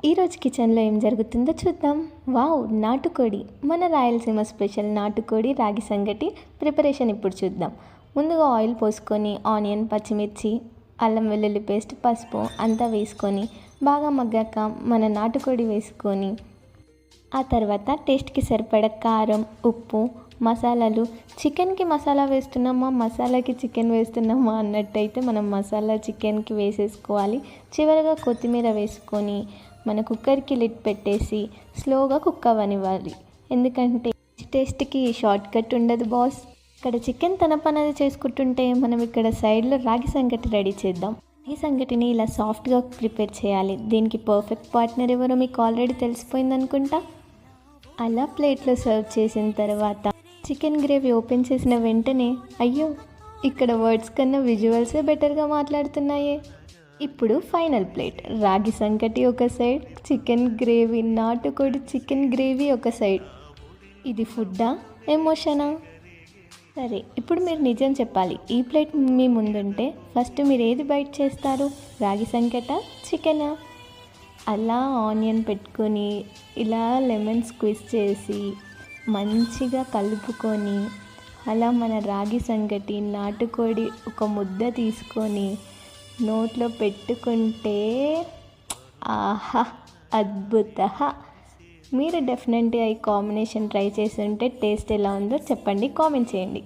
ఈరోజు కిచెన్లో ఏం జరుగుతుందో చూద్దాం. వావ్, నాటుకోడి, మన రాయలసీమ స్పెషల్ నాటుకోడి రాగి సంగటి ప్రిపరేషన్ ఇప్పుడు చూద్దాం. ముందుగా ఆయిల్ పోసుకొని ఆనియన్, పచ్చిమిర్చి, అల్లం వెల్లుల్లి పేస్ట్, పసుపు అంతా వేసుకొని బాగా మగ్గాక మన నాటుకోడి వేసుకొని ఆ తర్వాత టేస్ట్కి సరిపడ కారం, ఉప్పు, మసాలాలు. చికెన్కి మసాలా వేస్తున్నామా, మసాలాకి చికెన్ వేస్తున్నామా అన్నట్టయితే మనం మసాలా చికెన్కి వేసేసుకోవాలి. చివరిగా కొత్తిమీర వేసుకొని మన కుక్కర్కి లిడ్ పెట్టేసి స్లోగా కుక్ అవ్వనివ్వాలి. ఎందుకంటే టేస్ట్కి షార్ట్ కట్ ఉండదు బాస్. ఇక్కడ చికెన్ తన పనది చేసుకుంటుంటే మనం ఇక్కడ సైడ్లో రాగి సంగటి రెడీ చేద్దాం. ఈ సంగటిని ఇలా సాఫ్ట్గా ప్రిపేర్ చేయాలి. దీనికి పర్ఫెక్ట్ పార్ట్నర్ ఎవరో మీకు ఆల్రెడీ తెలిసిపోయింది అనుకుంటా. అలా ప్లేట్లో సర్వ్ చేసిన తర్వాత చికెన్ గ్రేవీ ఓపెన్ చేసిన వెంటనే అయ్యో, ఇక్కడ వర్డ్స్ కన్నా విజువల్సే బెటర్గా మాట్లాడుతున్నాయే. ఇప్పుడు ఫైనల్ ప్లేట్ రాగి సంగటి ఒక సైడ్, చికెన్ గ్రేవీ, నాటుకోడి చికెన్ గ్రేవీ ఒక సైడ్. ఇది ఫుడ్డా, ఎమోషనా? సరే, ఇప్పుడు మీరు నిజం చెప్పాలి. ఈ ప్లేట్ మీ ముందుంటే ఫస్ట్ మీరు ఏది బైట్ చేస్తారు? రాగి సంగటా, చికెనా? అలా ఆనియన్ పెట్టుకొని ఇలా లెమన్ స్క్వీజ్ చేసి మంచిగా కలుపుకొని అలా మన రాగి సంగటి నాటుకోడి ఒక ముద్ద తీసుకొని నోట్లో పెట్టుకుంటే ఆహా, అద్భుత. మీరు డెఫినెట్గా ఈ కాంబినేషన్ ట్రై చేసి ఉంటే టేస్ట్ ఎలా ఉందో చెప్పండి, కామెంట్ చేయండి.